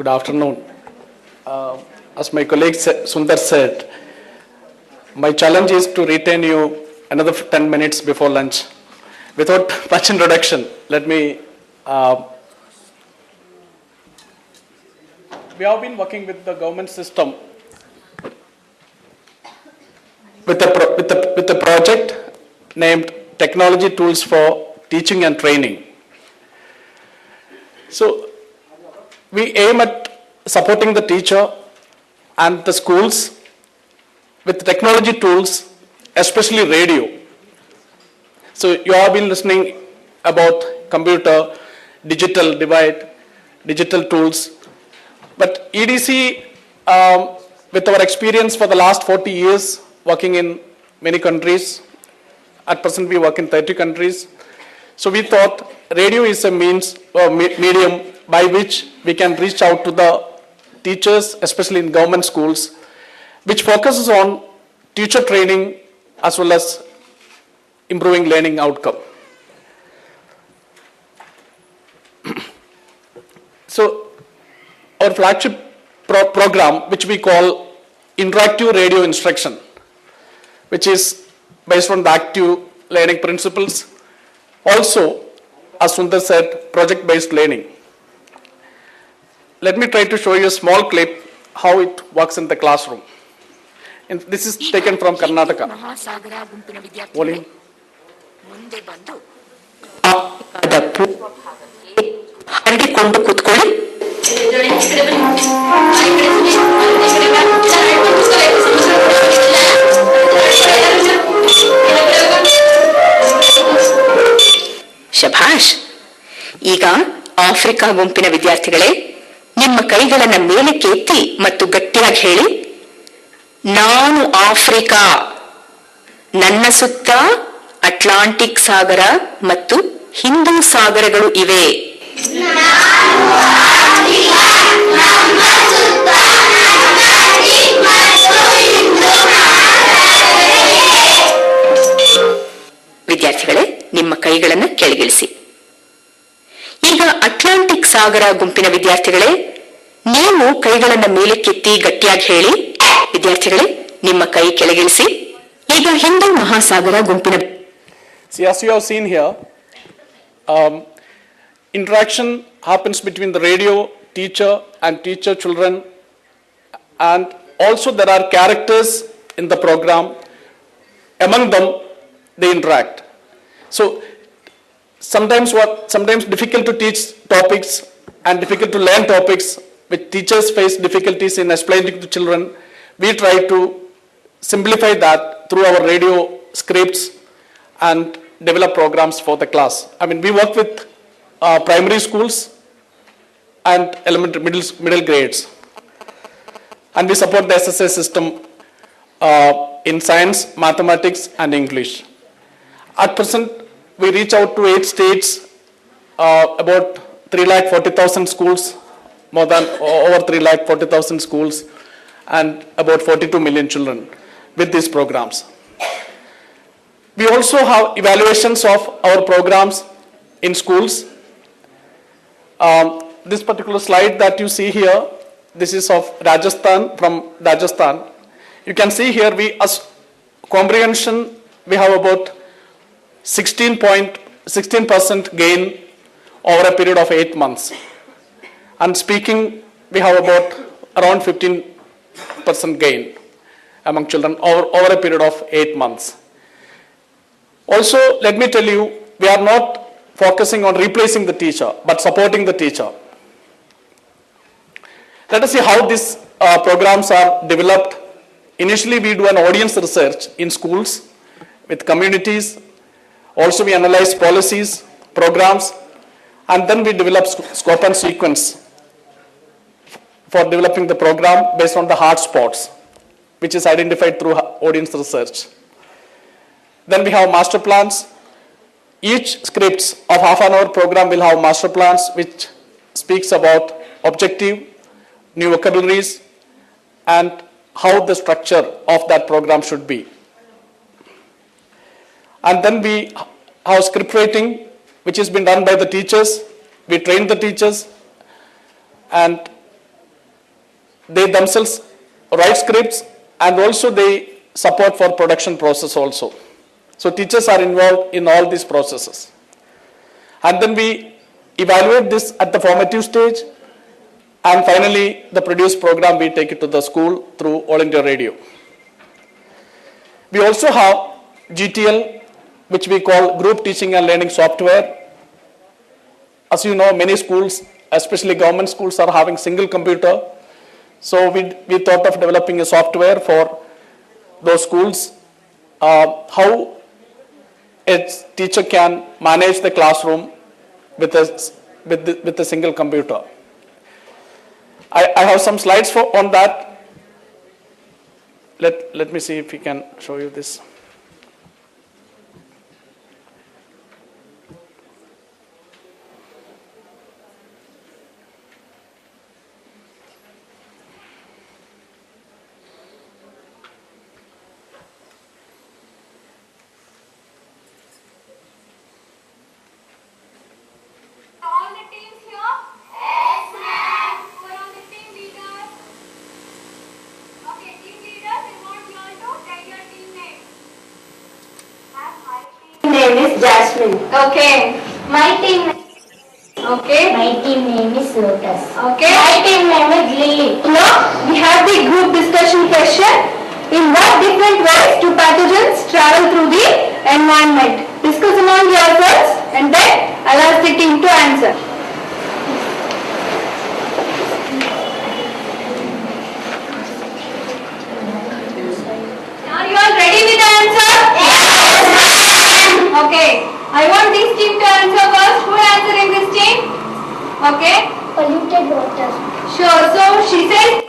Good afternoon. As my colleague Sundar said, my challenge is to retain you another 10 minutes before lunch. Without much introduction, let me. We have been working with the government system with a project named Technology Tools for Teaching and Training. So we aim at supporting the teacher and the schools with technology tools, especially radio. So you have been listening about computer, digital divide, digital tools. But EDC, with our experience for the last 40 years, working in many countries, at present we work in 30 countries. So we thought radio is a means or medium by which we can reach out to the teachers, especially in government schools, which focuses on teacher training as well as improving learning outcome. So our flagship program, which we call Interactive Radio Instruction, which is based on the active learning principles. Also, as Sundar said, project-based learning. Let me try to show you a small clip how it works in the classroom. And this is taken from Karnataka. Volume. ಶಭಾಷ್. ಈಗ Africa ಗುಂಪಿನ ವಿದ್ಯಾರ್ಥಿಗಳೇ, ನಿಮ್ಮ ಕೈಗಳನ್ನು ಮೇಲಕ್ಕೆ ಎತ್ತಿ ಮತ್ತು ಗಟ್ಟಿಯಾಗಿ ಹೇಳಿ, ನಾನು ಆಫ್ರಿಕಾ, ನನ್ನ ಸುತ್ತ ಅಟ್ಲಾಂಟಿಕ್ ಸಾಗರ ಮತ್ತು ಹಿಂದೂ ಸಾಗರಗಳು ಇವೆ. ವಿದ್ಯಾರ್ಥಿಗಳೇ, ನಿಮ್ಮ ಕೈಗಳನ್ನು ಕೆಳಗಿಳಿಸಿ. ಈಗ ಅಟ್ಲಾಂಟಿಕ್ ಸಾಗರ ಗುಂಪಿನ ವಿದ್ಯಾರ್ಥಿಗಳೇ, ನೀವು ಕೈಗಳನ್ನು ಮೇಲಕ್ಕೆತ್ತಿ ಗಟ್ಟಿಯಾಗಿ ಹೇಳಿ. ವಿದ್ಯಾರ್ಥಿಗಳೇ, ನಿಮ್ಮ ಕೈ ಕೆಳಗಿಳಿಸಿ. ಈಗ ಹಿಂದೂ ಮಹಾಸಾಗರ ಗುಂಪಿನ. See, as you have seen here, interaction happens between the radio teacher and teacher children, and also there are characters in the program. Among them, they interact. So sometimes difficult to teach topics and difficult to learn topics which teachers face difficulties in explaining to children. We try to simplify that through our radio scripts and develop programs for the class. I mean, we work with primary schools and elementary, middle grades. And we support the SSA system in science, mathematics, and English. At present, we reach out to 8 states, about 340,000 schools, more than over 340,000 schools, and about 42 million children with these programs. We also have evaluations of our programs in schools. This particular slide that you see here, this is of Rajasthan, from Rajasthan. You can see here, as comprehension, we have about 16% gain over a period of 8 months. And speaking, we have about around 15% gain among children over a period of 8 months. Also, let me tell you, we are not focusing on replacing the teacher, but supporting the teacher. Let us see how these programs are developed. Initially, we do an audience research in schools with communities. Also, we analyze policies, programs, and then we develop scope and sequence for developing the program based on the hard spots, which is identified through audience research. Then we have master plans. Each scripts of half an hour program will have master plans which speaks about objective, new vocabularies, and how the structure of that program should be. And then we have script writing, which has been done by the teachers. We train the teachers, and they themselves write scripts and also they support for production process also. So teachers are involved in all these processes. And then we evaluate this at the formative stage, and finally the produced program we take it to the school through All India Radio. We also have GTL, which we call Group Teaching and Learning Software. As you know, many schools, especially government schools, are having single computer. So we thought of developing a software for those schools, how a teacher can manage the classroom with a single computer. I have some slides on that. Let me see if we can show you this. Name is Jasmine. Okay. My team. Okay. My team name is Lotus. Okay. My team name is Lily. Now we have the group discussion question. In what different ways do pathogens travel through the environment? Discuss among yourselves and then I'll ask the team to answer. Are you all ready with the answer? Yes. Okay. I want this team to answer first. Who will answer in this team? Okay. Polluted water. Sure. So she says.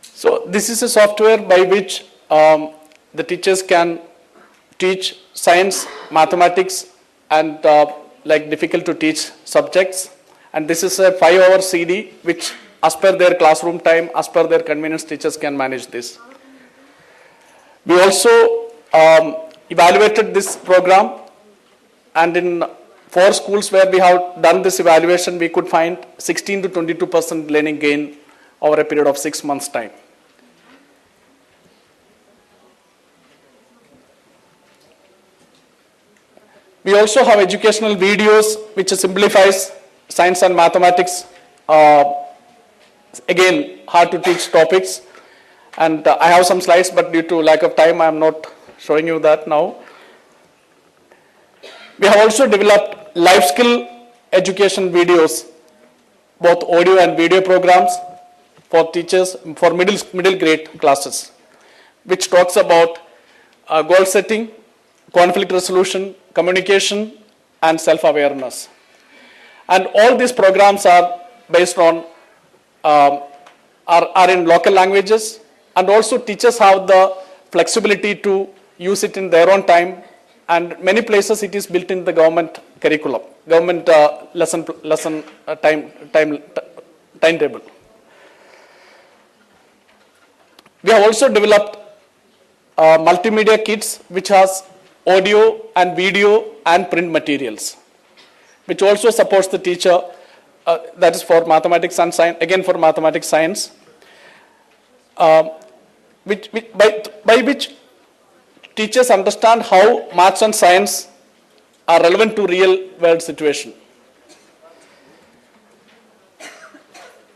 So this is a software by which the teachers can teach science, mathematics, and like difficult to teach subjects. And this is a 5-hour CD which, as per their classroom time, as per their convenience, teachers can manage this. We also evaluated this program, and in 4 schools where we have done this evaluation, we could find 16 to 22% learning gain over a period of 6 months' time. We also have educational videos which simplifies science and mathematics, again hard to teach topics, and I have some slides, but due to lack of time I am not showing you that now. We have also developed life skill education videos, both audio and video programs for teachers for middle grade classes, which talks about goal setting, conflict resolution, communication, and self-awareness. And all these programs are based on, are in local languages, and also teachers have the flexibility to use it in their own time, and many places it is built in the government curriculum, government lesson timetable. We have also developed multimedia kits which has audio and video and print materials, which also supports the teacher, that is for mathematics and science, again for mathematics science, by which teachers understand how maths and science are relevant to real world situation.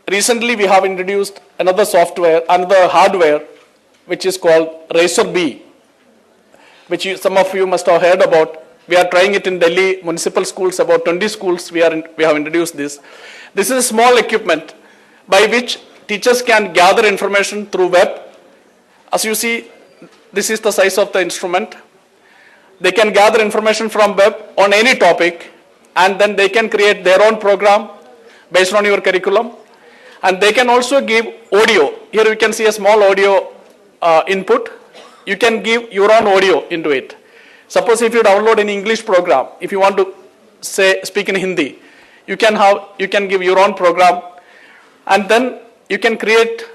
Recently we have introduced another software, another hardware, which is called Razor B, which some of you must have heard about. We are trying it in Delhi municipal schools, about 20 schools we have introduced this. This is a small equipment by which teachers can gather information through web. As you see, this is the size of the instrument. They can gather information from web on any topic, and then they can create their own program based on your curriculum. And they can also give audio. Here you can see a small audio input. You can give your own audio into it. Suppose if you download an English program, if you want to speak in Hindi, you can give your own program, and then you can create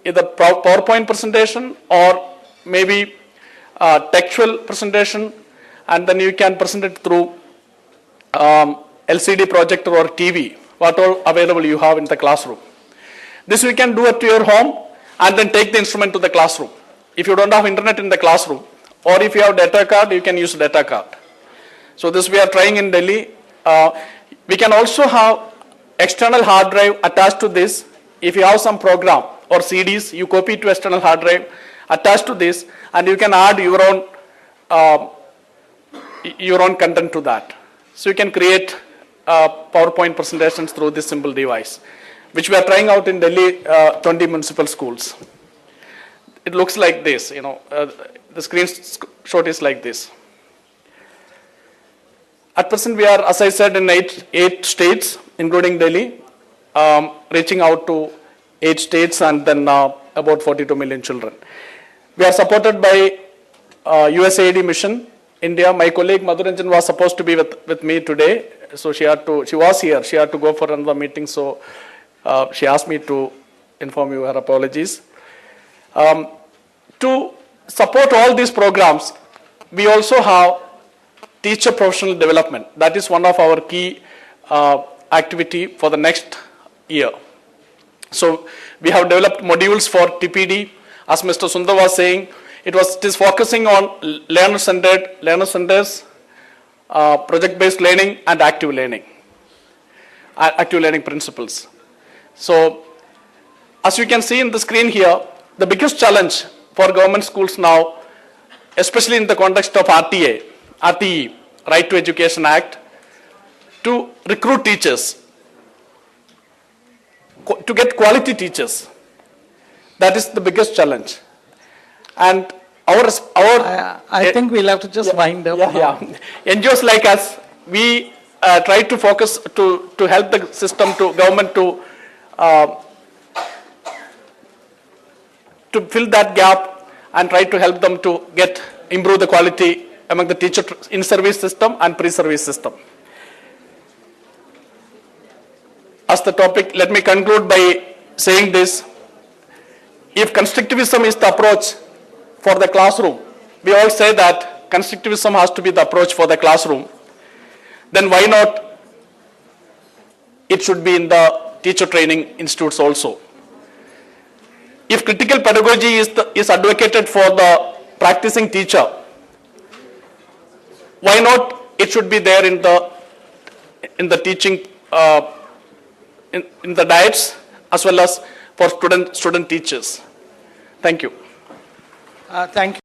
either PowerPoint presentation or maybe textual presentation, and then you can present it through LCD projector or TV, what all available you have in the classroom. This we can do at your home and then take the instrument to the classroom. If you don't have internet in the classroom, or if you have data card, you can use data card. So this we are trying in Delhi. We can also have external hard drive attached to this. If you have some program or CDs, you copy to external hard drive attached to this, and you can add your own content to that. So you can create PowerPoint presentations through this simple device, which we are trying out in Delhi, 20 municipal schools. It looks like this, the screenshot is like this. At present, we are, as I said, in eight states, including Delhi, reaching out to 8 states and then about 42 million children. We are supported by USAID mission, India. My colleague Madhuranjan was supposed to be with me today, so she was here. She had to go for another meeting, so she asked me to inform you her apologies. To support all these programs, we also have teacher professional development. That is one of our key activity for the next year. So we have developed modules for TPD. As Mr. Sundar was saying, it is focusing on learner-centers, project-based learning, and active learning principles. So as you can see in the screen here, the biggest challenge for government schools now, especially in the context of RTE, Right to Education Act, to recruit teachers, to get quality teachers. That is the biggest challenge. And I think we'll have to just wind up. NGOs like us, we try to focus to help the system, to government to fill that gap and try to help them to improve the quality among the teacher in-service system and pre-service system. As the topic, let me conclude by saying this. If constructivism is the approach for the classroom, we all say that constructivism has to be the approach for the classroom, then why not it should be in the teacher training institutes also. If critical pedagogy is advocated for the practicing teacher, why not it should be there in the teaching, in the diets as well as for student teachers. Thank you. Thank you.